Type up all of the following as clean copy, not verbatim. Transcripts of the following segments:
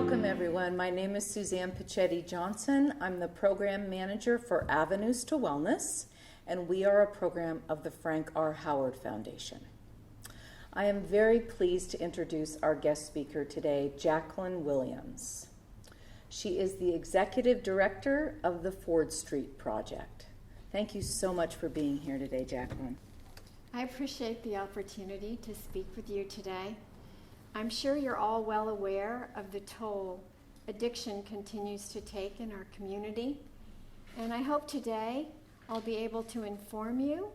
Welcome everyone. My name is Suzanne Pichetti Johnson. I'm the program manager for Avenues to Wellness, and we are a program of the Frank R. Howard Foundation. I am very pleased to introduce our guest speaker today, Jacqueline Williams. She is the executive director of the Ford Street Project. Thank you so much for being here today, Jacqueline. I appreciate the opportunity to speak with you today. I'm sure you're all well aware of the toll addiction continues to take in our community, and I hope today I'll be able to inform you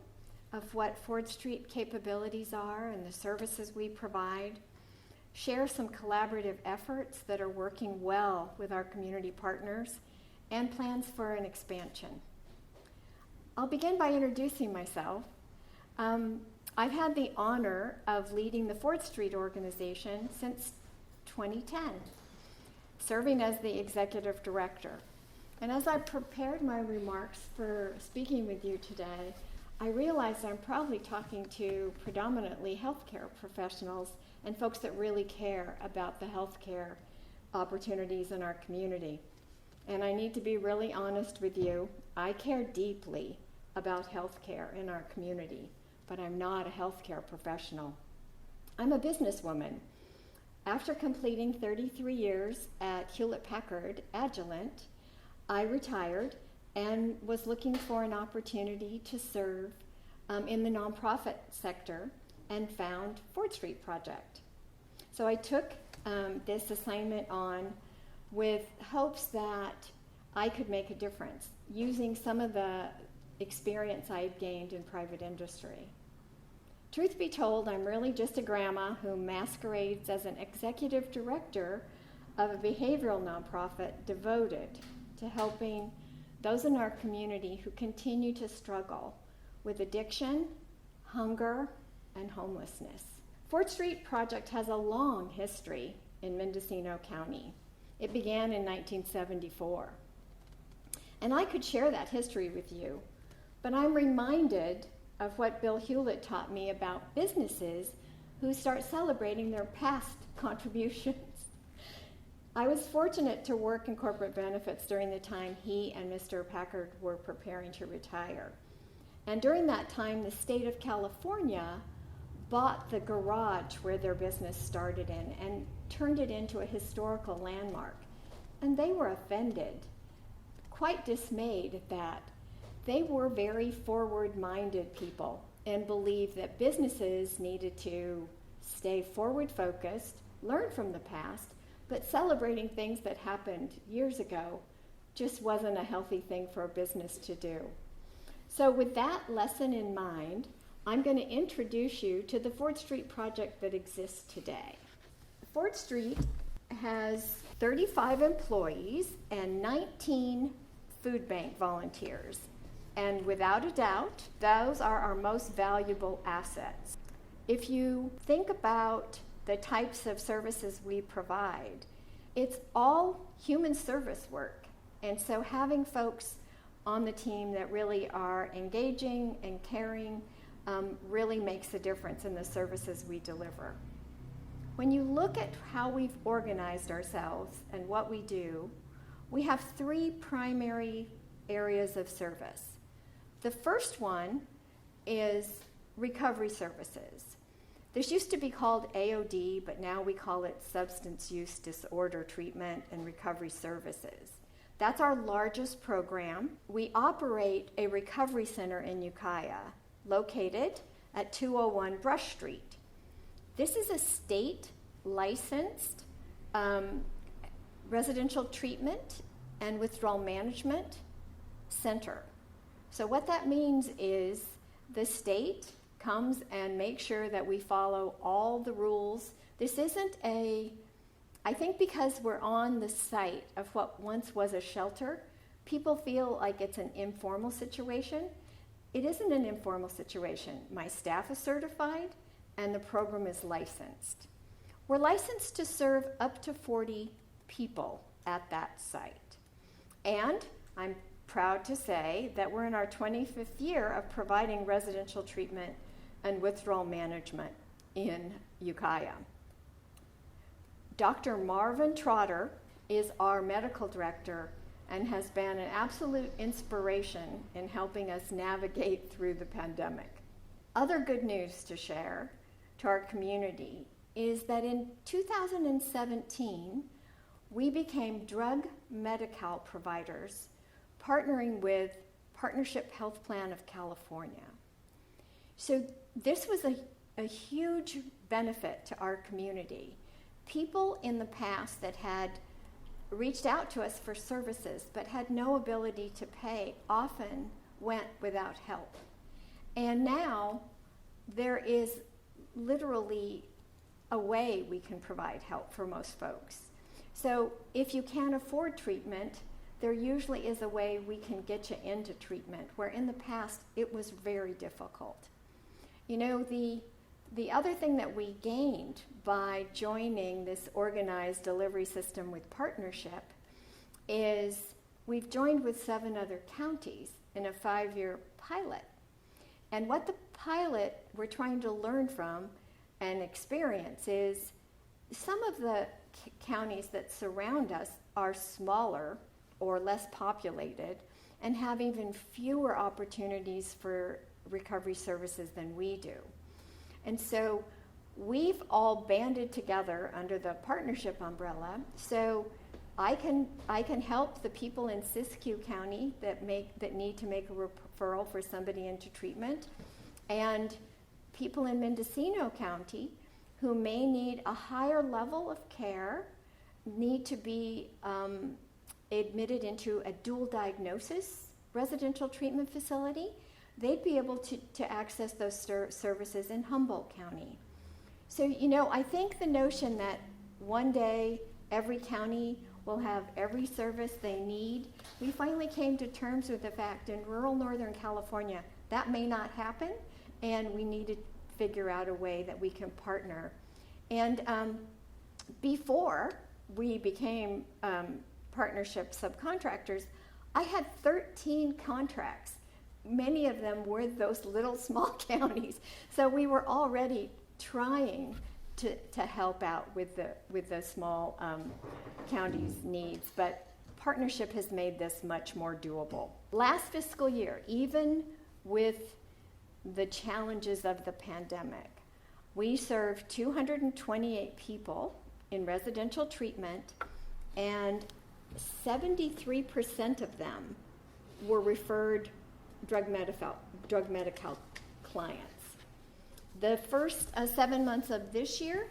of what Ford Street capabilities are and the services we provide, share some collaborative efforts that are working well with our community partners, and plans for an expansion. I'll begin by introducing myself. I've had the honor of leading the Ford Street organization since 2010, serving as the executive director. And as I prepared my remarks for speaking with you today, I realized I'm probably talking to predominantly healthcare professionals and folks that really care about the healthcare opportunities in our community. And I need to be really honest with you. I care deeply about healthcare in our community, but I'm not a healthcare professional. I'm a businesswoman. After completing 33 years at Hewlett-Packard Agilent, I retired and was looking for an opportunity to serve in the nonprofit sector and found Ford Street Project. So I took this assignment on with hopes that I could make a difference using some of the experience I had gained in private industry. Truth be told, I'm really just a grandma who masquerades as an executive director of a behavioral nonprofit devoted to helping those in our community who continue to struggle with addiction, hunger, and homelessness. Ford Street Project has a long history in Mendocino County. It began in 1974. And I could share that history with you, but I'm reminded of what Bill Hewlett taught me about businesses who start celebrating their past contributions. I was fortunate to work in corporate benefits during the time he and Mr. Packard were preparing to retire. And during that time, the state of California bought the garage where their business started in and turned it into a historical landmark. And they were offended, quite dismayed at that. They were very forward-minded people and believed that businesses needed to stay forward-focused, learn from the past, but celebrating things that happened years ago just wasn't a healthy thing for a business to do. So with that lesson in mind, I'm going to introduce you to the Ford Street Project that exists today. Ford Street has 35 employees and 19 food bank volunteers. And without a doubt, those are our most valuable assets. If you think about the types of services we provide, it's all human service work. And so having folks on the team that really are engaging and caring really makes a difference in the services we deliver. When you look at how we've organized ourselves and what we do, we have three primary areas of service. The first one is recovery services. This used to be called AOD, but now we call it Substance Use Disorder Treatment and Recovery Services. That's our largest program. We operate a recovery center in Ukiah, located at 201 Brush Street. This is a state-licensed residential treatment and withdrawal management center. So what that means is the state comes and makes sure that we follow all the rules. This isn't I think because we're on the site of what once was a shelter, people feel like it's an informal situation. It isn't an informal situation. My staff is certified and the program is licensed. We're licensed to serve up to 40 people at that site. And I'm proud to say that we're in our 25th year of providing residential treatment and withdrawal management in Ukiah. Dr. Marvin Trotter is our medical director and has been an absolute inspiration in helping us navigate through the pandemic. Other good news to share to our community is that in 2017, we became drug Medi-Cal providers, partnering with Partnership Health Plan of California. So this was a huge benefit to our community. People in the past that had reached out to us for services but had no ability to pay often went without help. And now there is literally a way we can provide help for most folks. So if you can't afford treatment, there usually is a way we can get you into treatment, where in the past it was very difficult. You know, the other thing that we gained by joining this organized delivery system with Partnership is we've joined with 7 other counties in a 5-year pilot. And what the pilot we're trying to learn from and experience is some of the counties that surround us are smaller or less populated and have even fewer opportunities for recovery services than we do. And so we've all banded together under the Partnership umbrella. So I can help the people in Siskiyou County that need to make a referral for somebody into treatment, and people in Mendocino County who may need a higher level of care, need to be admitted into a dual diagnosis residential treatment facility. They'd be able to access those services in Humboldt County. So, you know, I think the notion that one day every county will have every service they need, we finally came to terms with the fact in rural Northern California that may not happen, and we need to figure out a way that we can partner. And before we became Partnership subcontractors, I had 13 contracts. Many of them were those little small counties. So we were already trying to help out with the small counties' needs, but Partnership has made this much more doable. Last fiscal year, even with the challenges of the pandemic, we served 228 people in residential treatment, and 73% of them were referred drug Medi-Cal clients. The first 7 months of this year,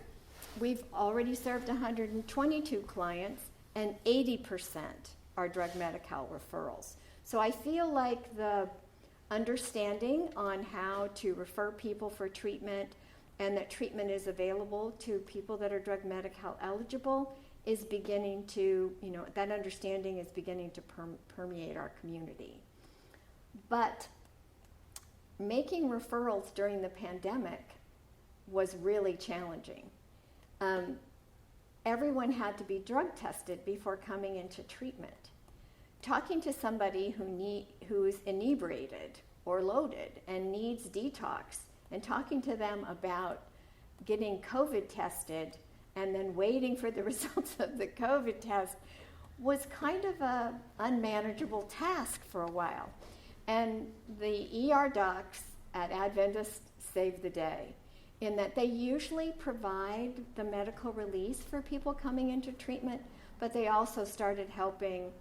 we've already served 122 clients, and 80% are drug Medi-Cal referrals. So I feel like the understanding on how to refer people for treatment and that treatment is available to people that are drug Medi-Cal eligible is beginning to, you know, that understanding is beginning to permeate our community. But making referrals during the pandemic was really challenging. Everyone had to be drug tested before coming into treatment. Talking to somebody who's inebriated or loaded and needs detox, and talking to them about getting COVID tested and then waiting for the results of the COVID test was kind of an unmanageable task for a while. And the ER docs at Adventist saved the day, in that they usually provide the medical release for people coming into treatment, but they also started helping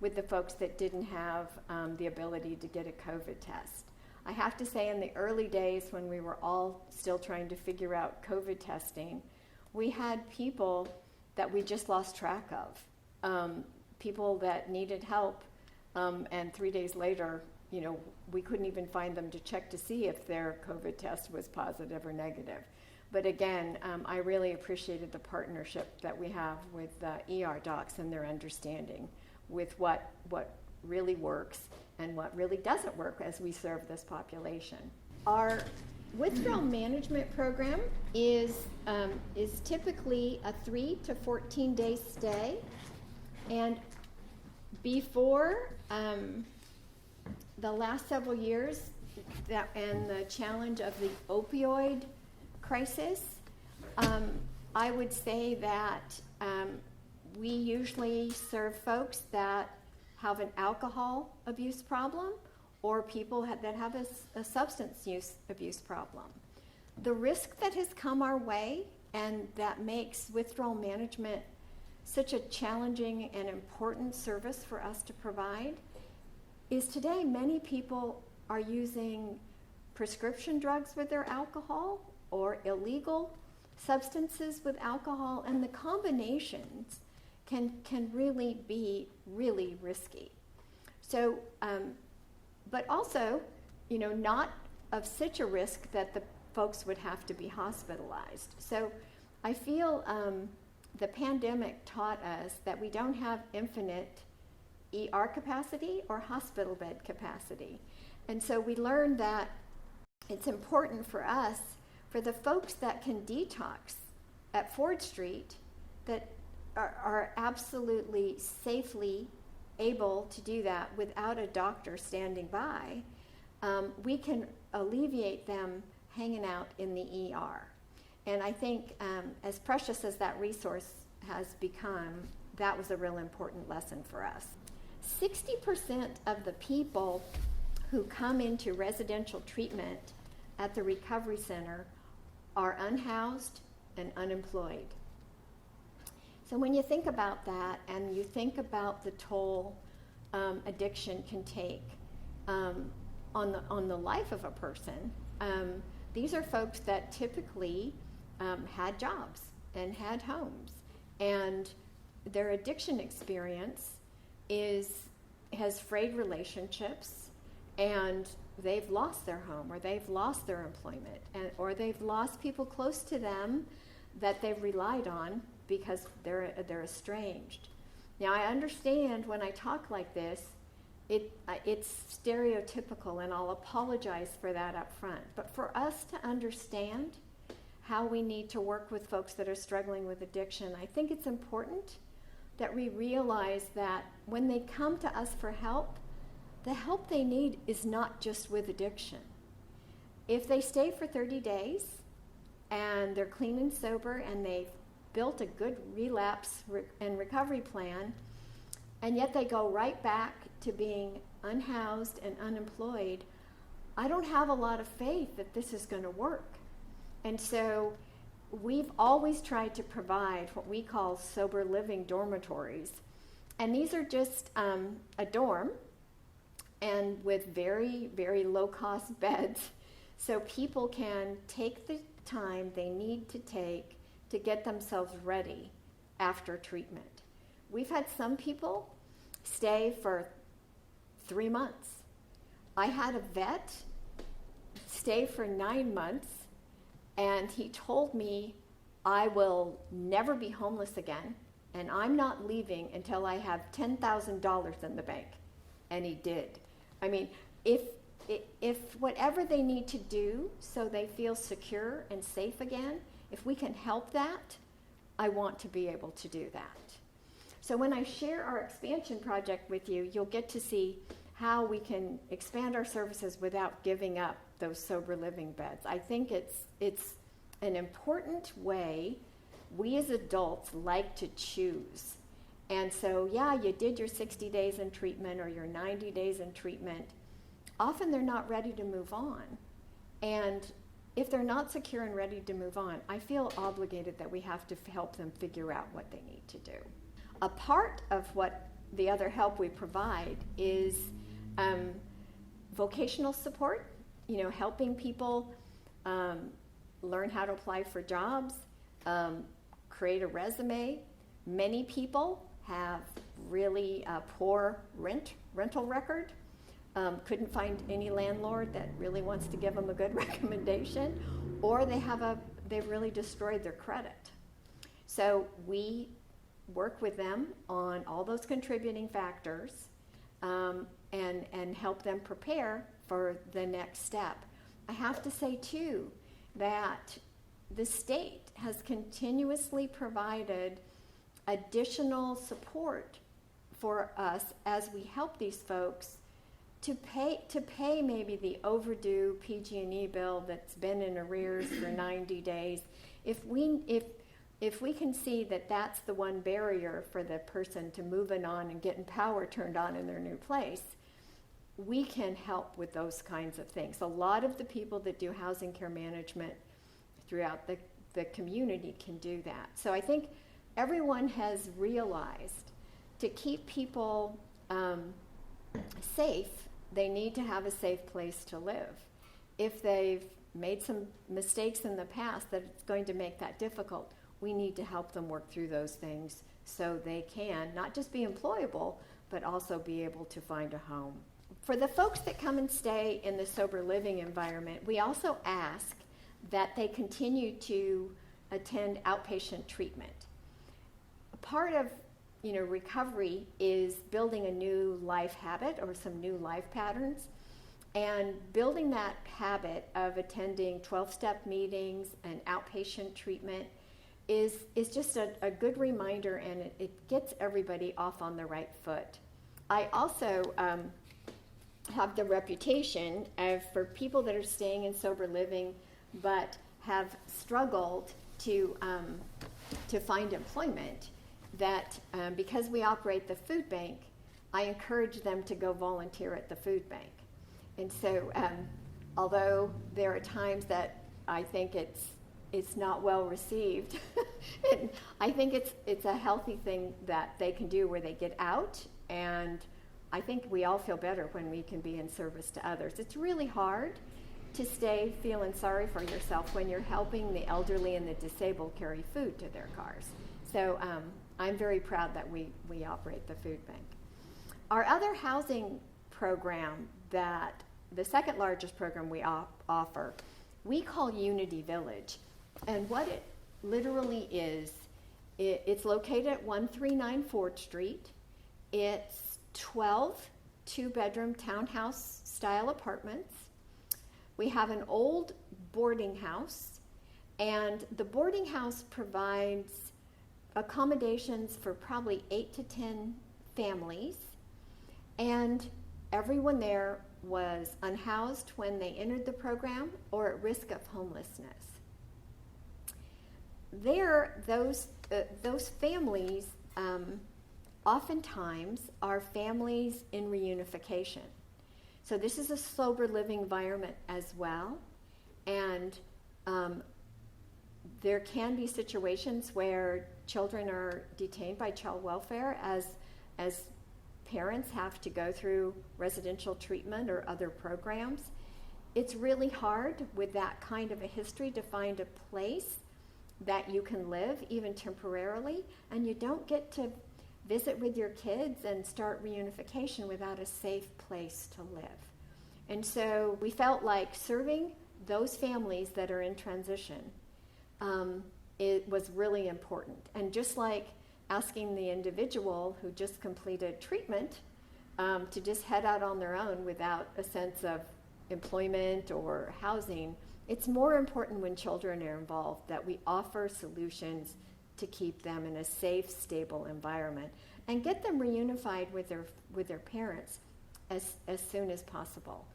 with the folks that didn't have the ability to get a COVID test. I have to say, in the early days when we were all still trying to figure out COVID testing, we had people that we just lost track of, people that needed help, and 3 days later, you know, we couldn't even find them to check to see if their COVID test was positive or negative. But again, I really appreciated the partnership that we have with ER docs and their understanding with what really works and what really doesn't work as we serve this population. Our withdrawal management program is typically a 3 to 14 day stay, and before the last several years and the challenge of the opioid crisis, I would say that we usually serve folks that have an alcohol abuse problem or people that have a substance use abuse problem. The risk that has come our way and that makes withdrawal management such a challenging and important service for us to provide is today many people are using prescription drugs with their alcohol or illegal substances with alcohol, and the combinations can really be really risky. So, but also, not of such a risk that the folks would have to be hospitalized. So I feel the pandemic taught us that we don't have infinite ER capacity or hospital bed capacity. And so we learned that it's important for us, for the folks that can detox at Ford Street, that are absolutely safely able to do that without a doctor standing by, we can alleviate them hanging out in the ER. And I think as precious as that resource has become, that was a real important lesson for us. 60% of the people who come into residential treatment at the recovery center are unhoused and unemployed. So when you think about that and you think about the toll addiction can take on the life of a person, these are folks that typically had jobs and had homes, and their addiction experience has frayed relationships, and they've lost their home, or they've lost their employment, or they've lost people close to them that they've relied on because they're estranged. Now, I understand when I talk like this, it's stereotypical, and I'll apologize for that up front. But for us to understand how we need to work with folks that are struggling with addiction, I think it's important that we realize that when they come to us for help, the help they need is not just with addiction. If they stay for 30 days and they're clean and sober and they've built a good relapse and recovery plan, and yet they go right back to being unhoused and unemployed, I don't have a lot of faith that this is going to work. And so we've always tried to provide what we call sober living dormitories. And these are just a dorm and with very, very low cost beds, so people can take the time they need to take to get themselves ready after treatment. We've had some people stay for 3 months. I had a vet stay for 9 months, and he told me, I will never be homeless again, and I'm not leaving until I have $10,000 in the bank. And he did. I mean, if whatever they need to do so they feel secure and safe again, if we can help that, I want to be able to do that. So when I share our expansion project with you, you'll get to see how we can expand our services without giving up those sober living beds. I think it's an important way we as adults like to choose. And so, yeah, you did your 60 days in treatment or your 90 days in treatment. Often they're not ready to move on. And if they're not secure and ready to move on, I feel obligated that we have to help them figure out what they need to do. A part of what the other help we provide is vocational support, helping people learn how to apply for jobs, create a resume. Many people have really poor rental record, couldn't find any landlord that really wants to give them a good recommendation, or they've really destroyed their credit. So we work with them on all those contributing factors and help them prepare for the next step. I have to say, too, that the state has continuously provided additional support for us as we help these folks to pay maybe the overdue PG&E bill that's been in arrears for 90 days. If if we can see that that's the one barrier for the person to moving on and getting power turned on in their new place, we can help with those kinds of things. A lot of the people that do housing care management throughout the community can do that. So I think everyone has realized to keep people safe, they need to have a safe place to live. If they've made some mistakes in the past that it's going to make that difficult, we need to help them work through those things so they can not just be employable, but also be able to find a home. For the folks that come and stay in the sober living environment, we also ask that they continue to attend outpatient treatment. A part of recovery is building a new life habit or some new life patterns, and building that habit of attending 12-step meetings and outpatient treatment is just a good reminder, and it gets everybody off on the right foot. I also have the reputation of, for people that are staying in sober living but have struggled to find employment, that because we operate the food bank, I encourage them to go volunteer at the food bank. And so although there are times that I think it's not well received, and I think it's a healthy thing that they can do where they get out, and I think we all feel better when we can be in service to others. It's really hard to stay feeling sorry for yourself when you're helping the elderly and the disabled carry food to their cars. So I'm very proud that we operate the food bank. Our other housing program, that the second largest program we offer, we call Unity Village. And what it literally is, it's located at 139 Ford Street. It's 12 two-bedroom townhouse style apartments. We have an old boarding house, and the boarding house provides accommodations for probably 8 to 10 families, and everyone there was unhoused when they entered the program or at risk of homelessness. There, those families oftentimes are families in reunification. So this is a sober living environment as well, and there can be situations where children are detained by child welfare as parents have to go through residential treatment or other programs. It's really hard with that kind of a history to find a place that you can live, even temporarily, and you don't get to visit with your kids and start reunification without a safe place to live. And so we felt like serving those families that are in transition, it was really important. And just like asking the individual who just completed treatment to just head out on their own without a sense of employment or housing, it's more important when children are involved that we offer solutions to keep them in a safe, stable environment and get them reunified with their parents as soon as possible.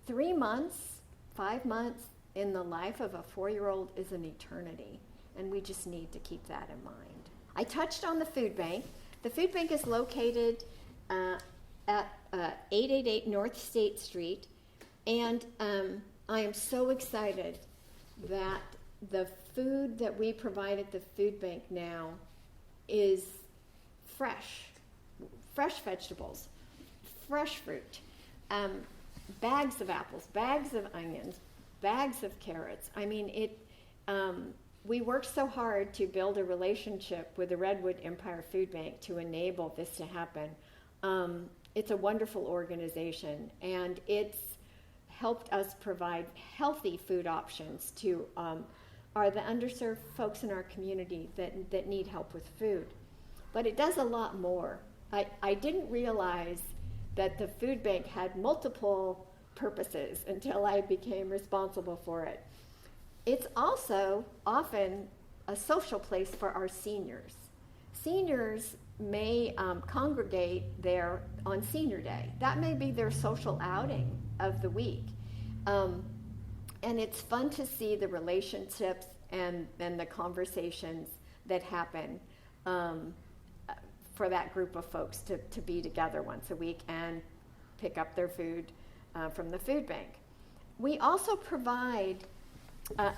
3 months, 5 months in the life of a 4-year-old is an eternity, and we just need to keep that in mind. I touched on the food bank. The food bank is located at 888 North State Street, and I am so excited that the food that we provide at the food bank now is fresh vegetables, fresh fruit, bags of apples, bags of onions, bags of carrots. I mean, we worked so hard to build a relationship with the Redwood Empire Food Bank to enable this to happen. It's a wonderful organization, and it's helped us provide healthy food options to the underserved folks in our community that need help with food. But it does a lot more. I didn't realize that the food bank had multiple purposes until I became responsible for it. It's also often a social place for our seniors. Seniors may congregate there on Senior Day. That may be their social outing of the week. And it's fun to see the relationships and the conversations that happen for that group of folks to be together once a week and pick up their food from the food bank. We also provide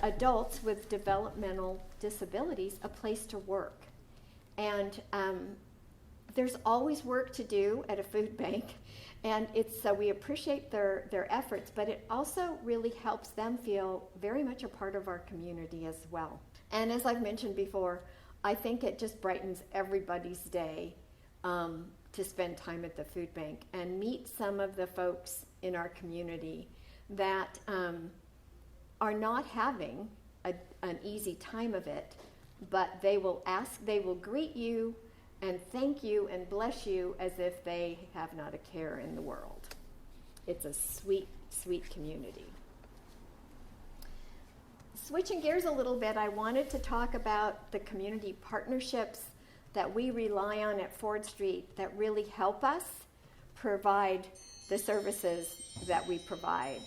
adults with developmental disabilities a place to work. And there's always work to do at a food bank, and so we appreciate their efforts, but it also really helps them feel very much a part of our community as well. And as I've mentioned before, I think it just brightens everybody's day to spend time at the food bank and meet some of the folks in our community that are not having an easy time of it, but they will greet you and thank you and bless you as if they have not a care in the world. It's a sweet, sweet community. Switching gears a little bit, I wanted to talk about the community partnerships that we rely on at Ford Street that really help us provide the services that we provide.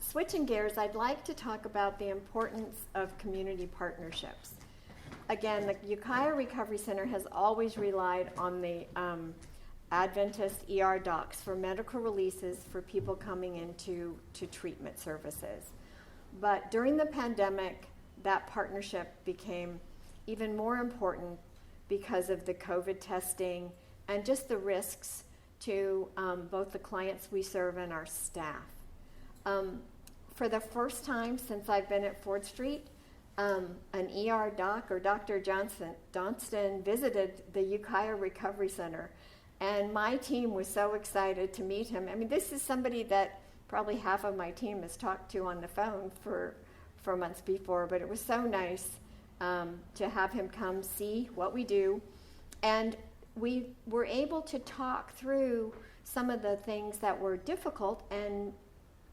Switching gears, I'd like to talk about the importance of community partnerships. Again, the Ukiah Recovery Center has always relied on the Adventist ER docs for medical releases for people coming into treatment services. But during the pandemic, that partnership became even more important because of the COVID testing and just the risks to both the clients we serve and our staff. For the first time since I've been at Ford Street, an ER doc, or Dr. Johnston, visited the Ukiah Recovery Center, and my team was so excited to meet him. I mean, this is somebody that probably half of my team has talked to on the phone for months before, but it was so nice to have him come see what we do. And we were able to talk through some of the things that were difficult and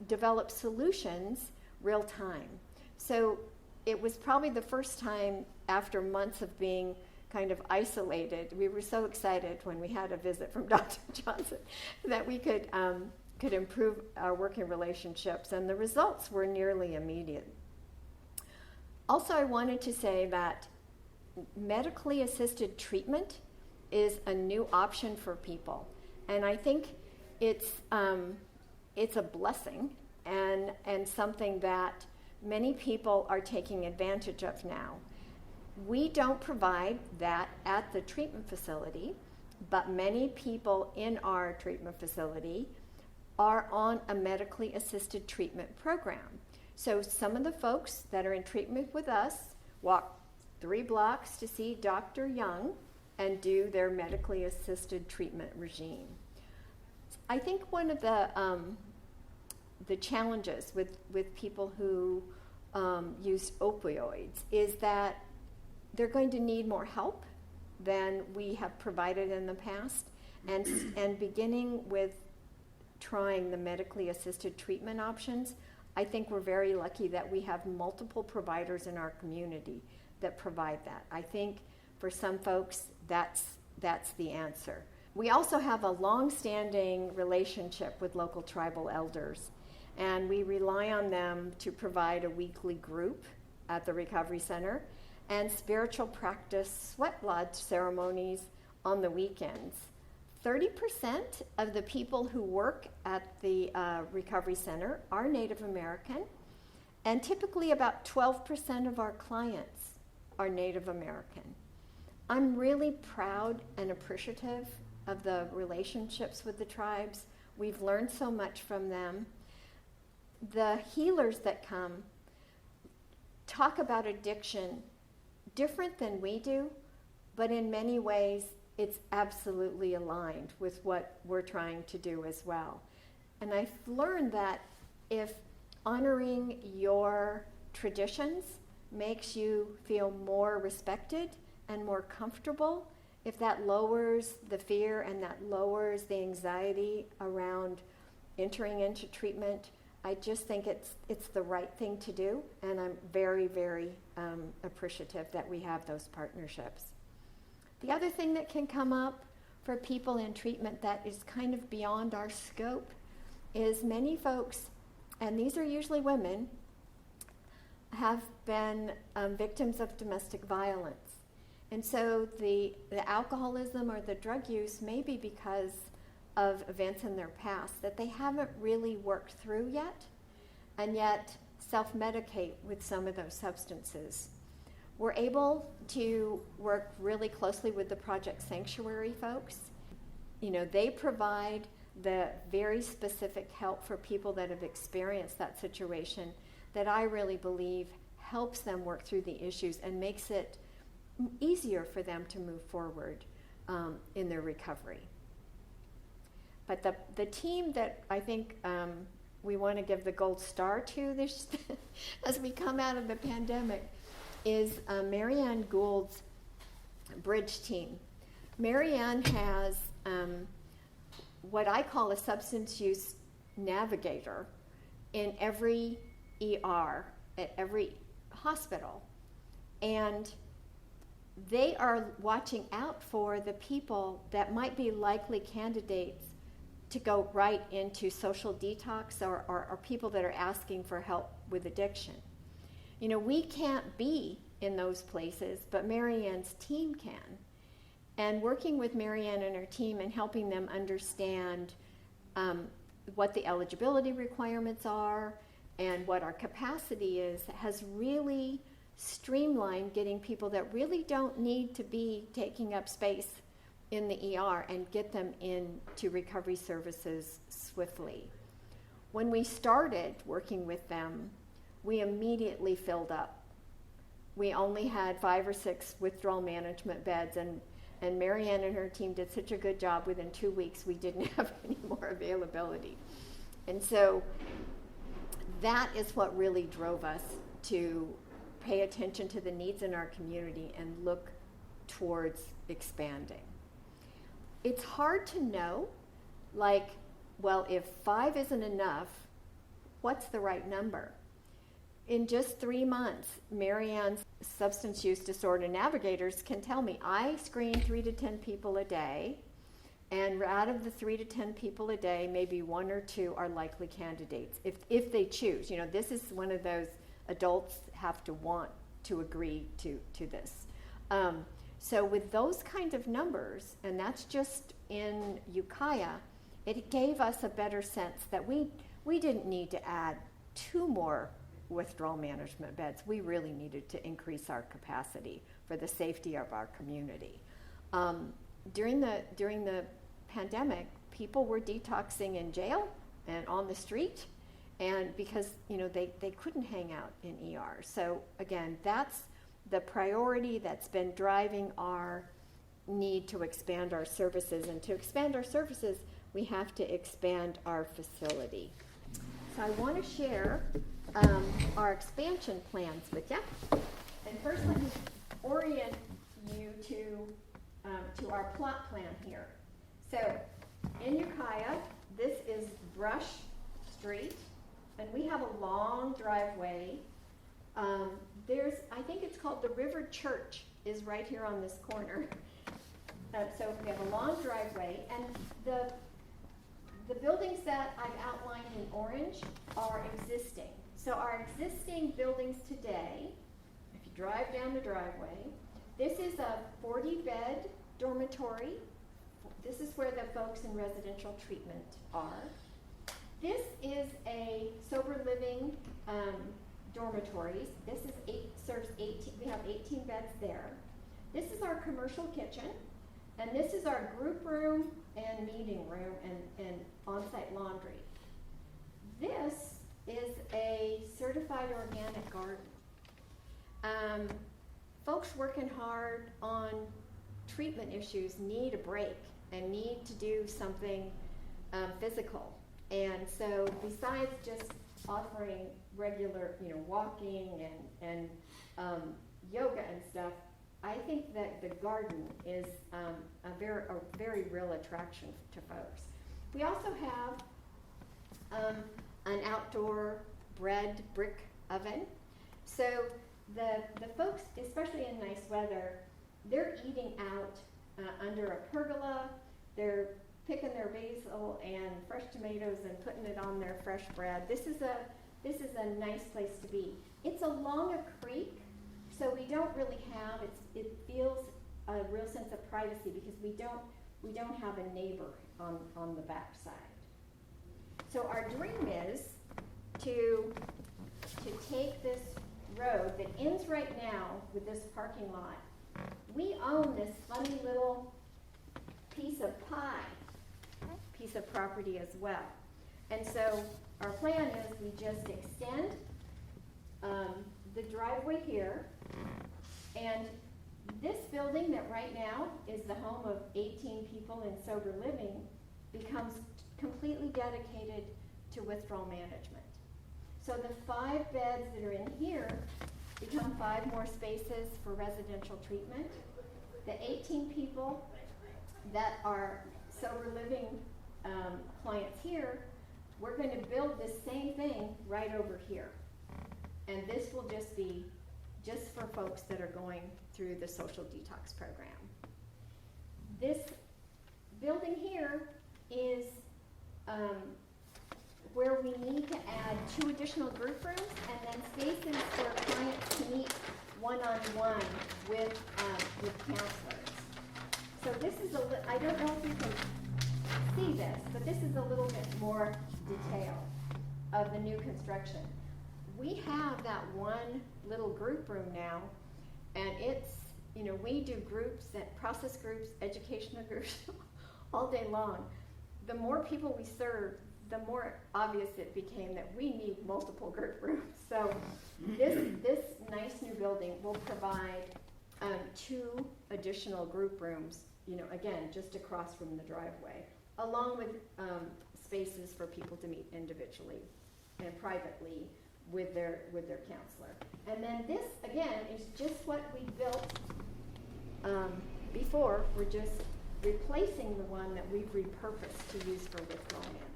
develop solutions real time. So it was probably the first time after months of being kind of isolated. We were so excited when we had a visit from Dr. Johnson that we could improve our working relationships, and the results were nearly immediate. Also, I wanted to say that medically assisted treatment is a new option for people, and I think it's a blessing and something that many people are taking advantage of now. We don't provide that at the treatment facility, but many people in our treatment facility are on a medically assisted treatment program. So some of the folks that are in treatment with us walk 3 blocks to see Dr. Young and do their medically assisted treatment regime. I think one of the challenges with people who use opioids is that they're going to need more help than we have provided in the past, and beginning with trying the medically assisted treatment options, I think we're very lucky that we have multiple providers in our community that provide that. I think for some folks, that's the answer. We also have a long-standing relationship with local tribal elders, and we rely on them to provide a weekly group at the Recovery Center and spiritual practice sweat lodge ceremonies on the weekends. 30% of the people who work at the Recovery Center are Native American, and typically about 12% of our clients are Native American. I'm really proud and appreciative of the relationships with the tribes. We've learned so much from them. The healers that come talk about addiction different than we do, but in many ways it's absolutely aligned with what we're trying to do as well. And I've learned that if honoring your traditions makes you feel more respected and more comfortable, if that lowers the fear and that lowers the anxiety around entering into treatment, I just think it's the right thing to do, and I'm very, very appreciative that we have those partnerships. The other thing that can come up for people in treatment that is kind of beyond our scope is many folks, and these are usually women, have been victims of domestic violence. And so the alcoholism or the drug use may be because of events in their past that they haven't really worked through yet, and yet self-medicate with some of those substances. We're able to work really closely with the Project Sanctuary folks. You know, they provide the very specific help for people that have experienced that situation that I really believe helps them work through the issues and makes it easier for them to move forward in their recovery. But the team that I think we want to give the gold star to this as we come out of the pandemic is Marianne Gould's Bridge team. Marianne has what I call a substance use navigator in every ER at every hospital. And they are watching out for the people that might be likely candidates to go right into social detox or people that are asking for help with addiction. You know, we can't be in those places, but Marianne's team can. And working with Marianne and her team and helping them understand what the eligibility requirements are and what our capacity is has really streamlined getting people that really don't need to be taking up space in the ER and get them into recovery services swiftly. When we started working with them, we immediately filled up. We only had 5 or 6 withdrawal management beds, and Marianne and her team did such a good job. Within 2 weeks, we didn't have any more availability. And so that is what really drove us to pay attention to the needs in our community and look towards expanding. It's hard to know, like, well, if 5 isn't enough, what's the right number? In just 3 months, Marianne's substance use disorder navigators can tell me, I screen 3 to 10 people a day, and out of the 3 to 10 people a day, maybe 1 or 2 are likely candidates, if they choose. You know, this is one of those adults have to want to agree to this. So with those kind of numbers, and that's just in Ukiah, it gave us a better sense that we didn't need to add 2 more withdrawal management beds. We really needed to increase our capacity for the safety of our community. During the pandemic, people were detoxing in jail and on the street, and because they couldn't hang out in ER. So again, that's the priority that's been driving our need to expand our services. And to expand our services, we have to expand our facility. So I want to share our expansion plans with you. And first, let me orient you to our plot plan here. So in Ukiah, this is Brush Street, and we have a long driveway. I think it's called the River Church is right here on this corner. So we have a long driveway, and the buildings that I've outlined in orange are existing. So our existing buildings today, if you drive down the driveway, this is a 40-bed dormitory. This is where the folks in residential treatment are. This is a sober living dormitories. This is serves 18. We have 18 beds there. This is our commercial kitchen, and this is our group room and meeting room and on-site laundry. This is a certified organic garden. Folks working hard on treatment issues need a break and need to do something physical. And so besides just offering regular, walking and yoga and stuff, I think that the garden is a very real attraction to folks. We also have an outdoor bread brick oven. So the folks, especially in nice weather, they're eating out under a pergola. They're picking their basil and fresh tomatoes and putting it on their fresh bread. This is this is a nice place to be. It's along a creek, so we don't really have, it feels a real sense of privacy because we don't have a neighbor on the back side. So our dream is to take this road that ends right now with this parking lot. We own this funny little piece of property as well. And so our plan is we just extend the driveway here, and this building that right now is the home of 18 people in sober living becomes completely dedicated to withdrawal management. So the 5 beds that are in here become 5 more spaces for residential treatment. The 18 people that are sober living clients here, we're going to build this same thing right over here. And this will just be just for folks that are going through the social detox program. This building here is where we need to add 2 additional group rooms and then spaces for clients to meet one-on-one with counselors. So this is I don't know if you can see this, but this is a little bit more detail of the new construction. We have that one little group room now, and it's, we do groups, process groups, educational groups all day long. The more people we serve, the more obvious it became that we need multiple group rooms. So this nice new building will provide 2 additional group rooms, again, just across from the driveway, along with spaces for people to meet individually and privately with their counselor. And then this, again, is just what we built before. We're just replacing the one that we've repurposed to use for withdrawal management.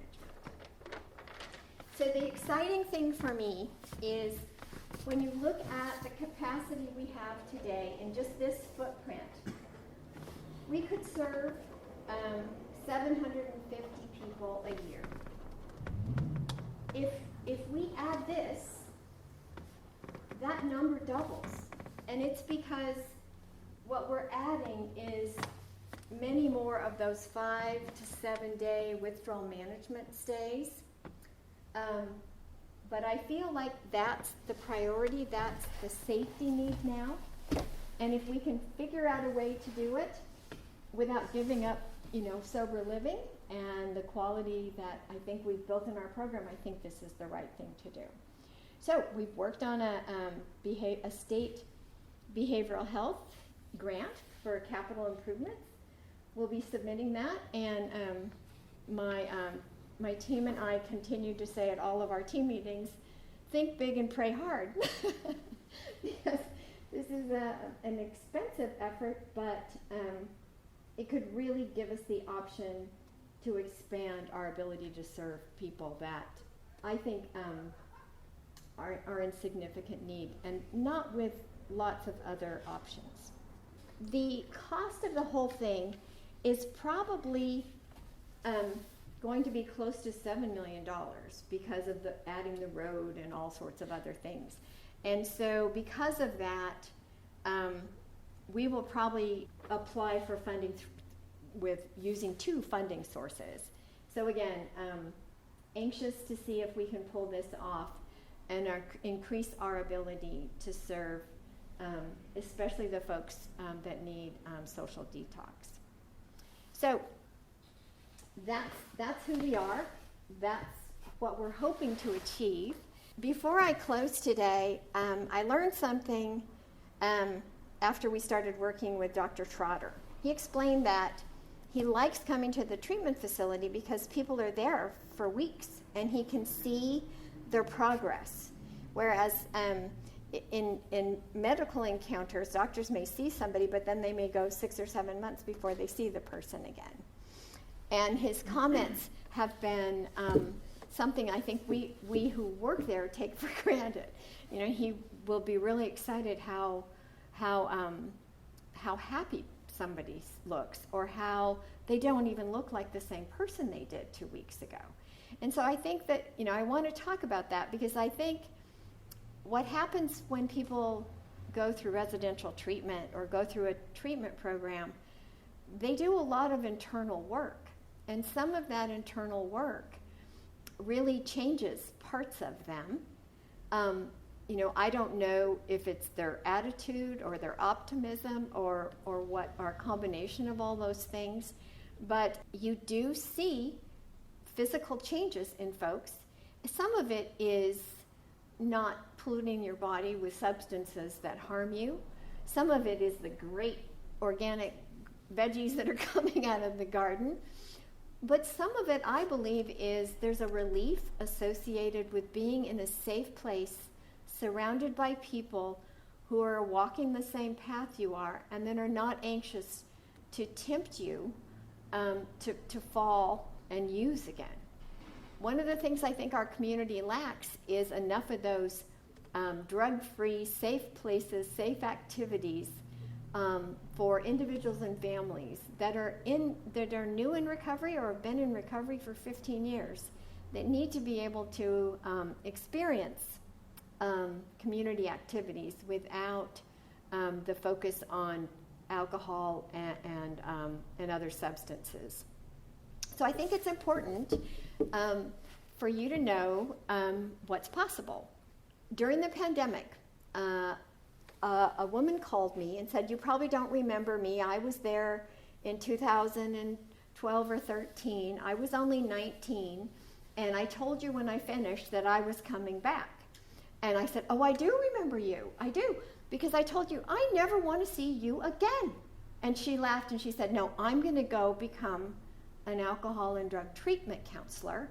So the exciting thing for me is when you look at the capacity we have today in just this footprint, we could serve 750 people a year. If we add this, that number doubles. And it's because what we're adding is many more of those 5 to 7 day withdrawal management stays. But I feel like that's the priority, that's the safety need now. And if we can figure out a way to do it without giving up, sober living and the quality that I think we've built in our program, I think this is the right thing to do. So we've worked on a state behavioral health grant for capital improvements. We'll be submitting that, and my team and I continue to say at all of our team meetings, think big and pray hard. Because this is an expensive effort, but it could really give us the option to expand our ability to serve people that I think are in significant need, and not with lots of other options. The cost of the whole thing is probably going to be close to $7 million because of adding the road and all sorts of other things. And so because of that, we will probably apply for funding with using 2 funding sources. So again, anxious to see if we can pull this off and increase our ability to serve especially the folks that need social detox. So that's who we are. That's what we're hoping to achieve. Before I close today, I learned something after we started working with Dr. Trotter. He explained that he likes coming to the treatment facility because people are there for weeks and he can see their progress. Whereas in medical encounters, doctors may see somebody, but then they may go 6 or 7 months before they see the person again. And his comments have been something I think we who work there take for granted. He will be really excited how happy somebody looks, or how they don't even look like the same person they did 2 weeks ago. And so I think that, I want to talk about that, because I think what happens when people go through residential treatment or go through a treatment program, they do a lot of internal work. And some of that internal work really changes parts of them. I don't know if it's their attitude or their optimism or what, or a combination of all those things, but you do see physical changes in folks. Some of it is not polluting your body with substances that harm you. Some of it is the great organic veggies that are coming out of the garden. But some of it, I believe, is there's a relief associated with being in a safe place, surrounded by people who are walking the same path you are, and then are not anxious to tempt you to fall and use again. One of the things I think our community lacks is enough of those drug-free, safe places, safe activities for individuals and families that are new in recovery or have been in recovery for 15 years, that need to be able to experience community activities without the focus on alcohol and other substances. So I think it's important for you to know what's possible. During the pandemic, a woman called me and said, "You probably don't remember me. I was there in 2012 or 13. I was only 19, and I told you when I finished that I was coming back." And I said, "Oh, I do remember you. I do, because I told you I never want to see you again." And she laughed and she said, "No, I'm going to go become an alcohol and drug treatment counselor,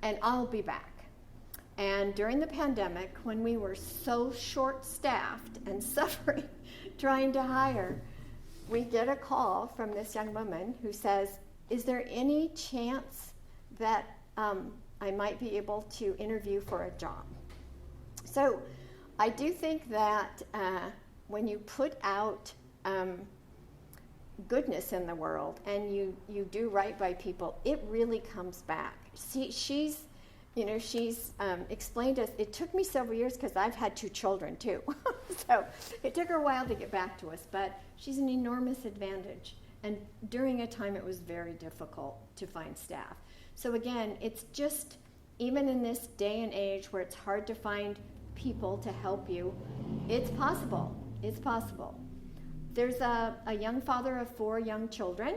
and I'll be back." And during the pandemic, when we were so short-staffed and suffering trying to hire, we get a call from this young woman who says, "Is there any chance that I might be able to interview for a job?" So I do think that when you put out goodness in the world and you do right by people, it really comes back. She's explained to us, it took me several years because I've had 2 children too. So it took her a while to get back to us, but she's an enormous advantage. And during a time it was very difficult to find staff. So again, it's just, even in this day and age where it's hard to find people to help you, it's possible. It's possible. There's a young father of 4 young children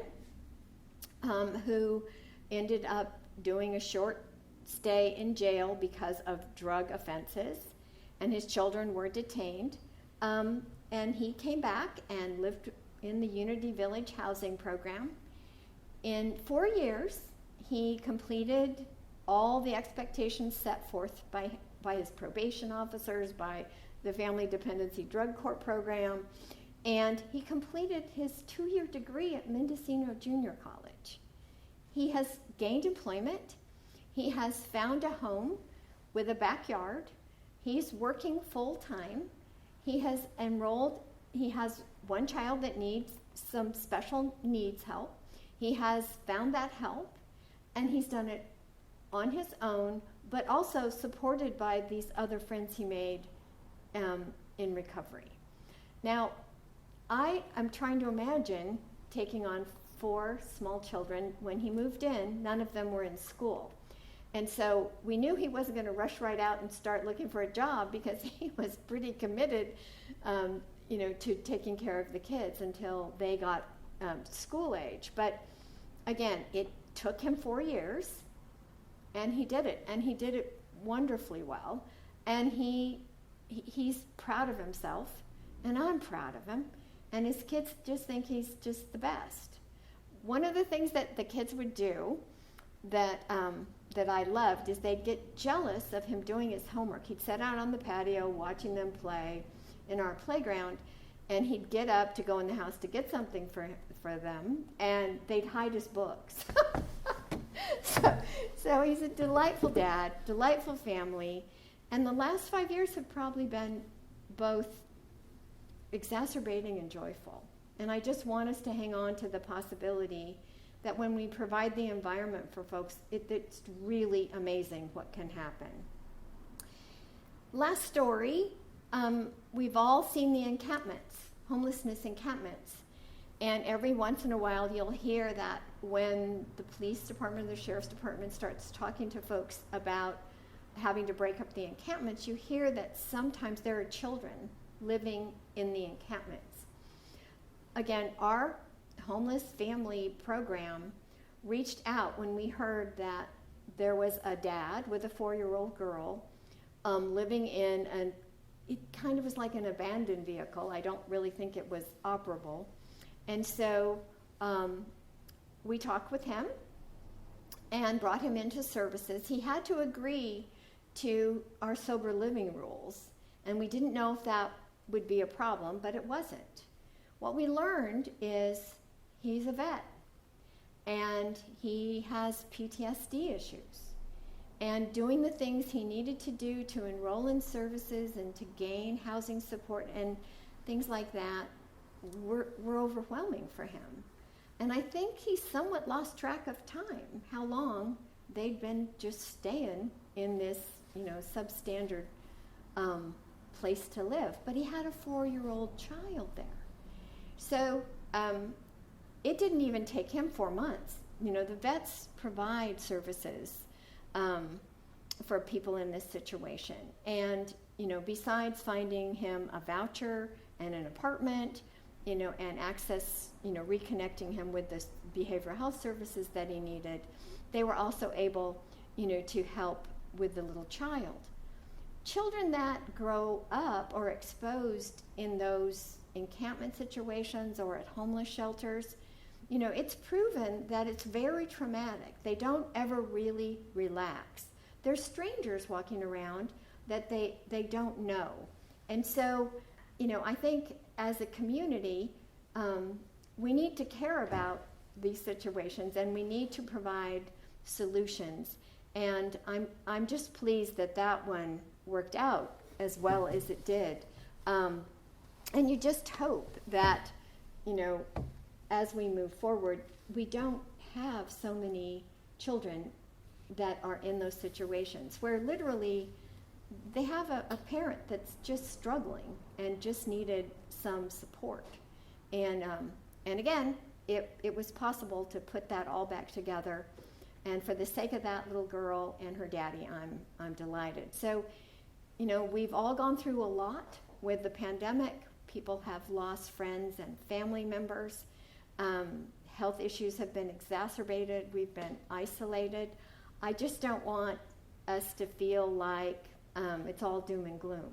who ended up doing a short stay in jail because of drug offenses, and his children were detained. And he came back and lived in the Unity Village housing program. In 4 years, he completed all the expectations set forth by his probation officers, by the Family Dependency Drug Court program, and he completed his 2-year degree at Mendocino Junior College. He has gained employment. He has found a home with a backyard. He's working full-time. He has enrolled. He has 1 child that needs some special needs help. He has found that help, and he's done it on his own, but also supported by these other friends he made in recovery. Now, I am trying to imagine taking on 4 small children. When he moved in, none of them were in school. And so we knew he wasn't going to rush right out and start looking for a job, because he was pretty committed to taking care of the kids until they got school age. But again, it took him 4 years, and he did it, and he did it wonderfully well. And he's proud of himself, and I'm proud of him, and his kids just think he's just the best. One of the things that the kids would do that I loved is they'd get jealous of him doing his homework. He'd sit out on the patio watching them play in our playground, and he'd get up to go in the house to get something for them, and they'd hide his books. So he's a delightful dad, delightful family, and the last 5 years have probably been both exacerbating and joyful. And I just want us to hang on to the possibility that when we provide the environment for folks, it's really amazing what can happen. Last story, we've all seen the encampments, homelessness encampments. And every once in a while you'll hear that when the police department or the sheriff's department starts talking to folks about having to break up the encampments, you hear that sometimes there are children living in the encampments. Again, our homeless family program reached out when we heard that there was a dad with a 4-year-old girl living in it kind of was like an abandoned vehicle. I don't really think it was operable. And so we talked with him and brought him into services. He had to agree to our sober living rules, and we didn't know if that would be a problem, but it wasn't. What we learned is he's a vet, and he has PTSD issues. And doing the things he needed to do to enroll in services and to gain housing support and things like that were overwhelming for him. And I think he somewhat lost track of time, how long they'd been just staying in this, substandard place to live. But he had a 4-year-old child there. So it didn't even take him 4 months. The vets provide services for people in this situation. And, besides finding him a voucher and an apartment, and access, reconnecting him with the behavioral health services that he needed, they were also able, to help with the little child. Children that grow up or exposed in those encampment situations or at homeless shelters, it's proven that it's very traumatic. They don't ever really relax. There's strangers walking around that they don't know. And so, I think as a community, we need to care about these situations, and we need to provide solutions. And I'm just pleased that one worked out as well as it did. And you just hope that, as we move forward, we don't have so many children that are in those situations where literally they have a parent that's just struggling and just needed some support. And again, it was possible to put that all back together. And for the sake of that little girl and her daddy, I'm delighted. So, we've all gone through a lot with the pandemic. People have lost friends and family members. Health issues have been exacerbated. We've been isolated. I just don't want us to feel like it's all doom and gloom.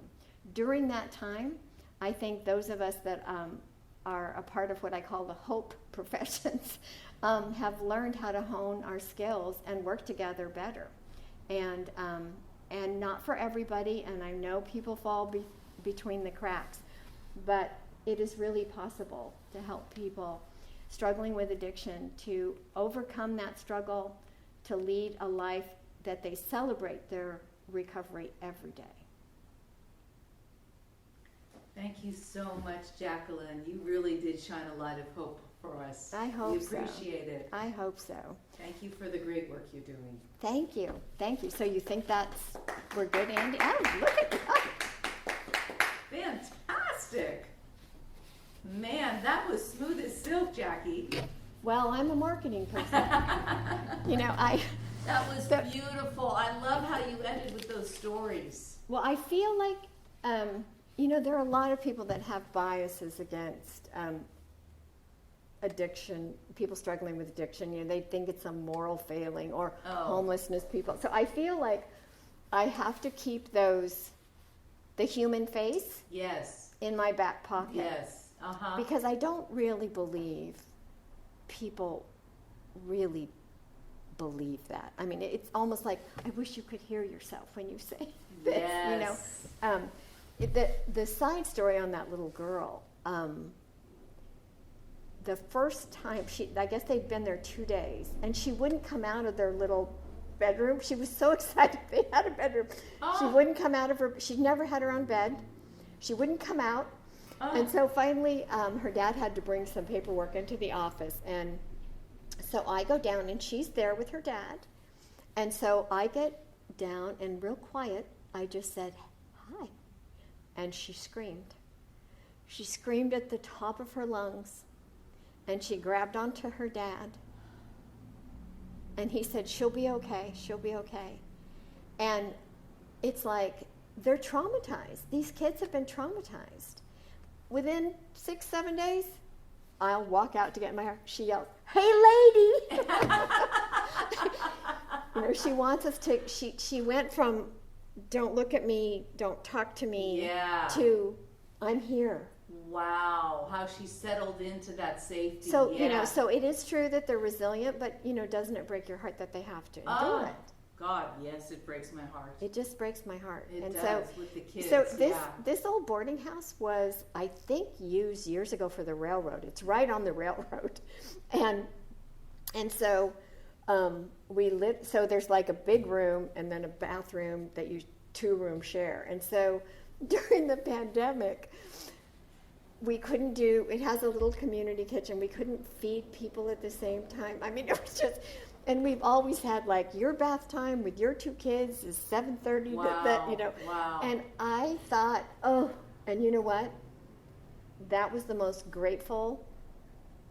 During that time, I think those of us that are a part of what I call the hope professions have learned how to hone our skills and work together better. And not for everybody, and I know people fall between the cracks, but it is really possible to help people struggling with addiction to overcome that struggle, to lead a life that they celebrate their recovery every day. Thank you so much, Jacqueline. You really did shine a light of hope for us. I hope so. We appreciate it. I hope so. Thank you for the great work you're doing. Thank you. Thank you. So you think we're good, Andy? Oh, look at Fantastic. Man, that was smooth as silk, Jackie. Well, I'm a marketing person. That was beautiful. I love how you ended with those stories. Well, I feel like, there are a lot of people that have biases against addiction, people struggling with addiction. They think it's a moral failing or homelessness people. So I feel like I have to keep the human face in my back pocket. Yes. Because I don't really believe people really believe that. I mean, it's almost like, I wish you could hear yourself when you say this, Yes. The side story on that little girl, the first time I guess they'd been there 2 days, and she wouldn't come out of their little bedroom. She was so excited they had a bedroom. She wouldn't come out of she'd never had her own bed. She wouldn't come out. And so finally, her dad had to bring some paperwork into the office. And so I go down, and she's there with her dad. And so I get down, and real quiet, I just said, "Hi." And she screamed. She screamed at the top of her lungs. And she grabbed onto her dad. And he said, "She'll be okay. She'll be okay." And it's like they're traumatized. These kids have been traumatized. Within 6-7 days, I'll walk out to get my hair. She yells, "Hey, lady!" She wants us to. She went from "Don't look at me, don't talk to me," to "I'm here." Wow, how she settled into that safety. So so it is true that they're resilient, but doesn't it break your heart that they have to endure it? God, yes, it breaks my heart. It just breaks my heart. It does with the kids. So this old boarding house was, I think, used years ago for the railroad. It's right on the railroad, and so we lived. So there's like a big room and then a bathroom that you 2-room share. And so during the pandemic, we couldn't do. It has a little community kitchen. We couldn't feed people at the same time. I mean, it was just. And we've always had like your bath time with your 2 kids is 7:30. Wow. And I thought, and you know what? That was the most grateful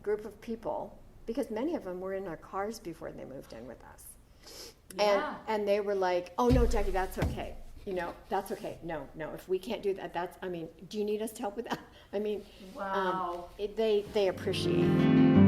group of people because many of them were in our cars before they moved in with us. Yeah. And they were like, "Oh no, Jackie, that's okay. That's okay. No, if we can't do that, do you need us to help with that?" I mean, wow. They appreciate it.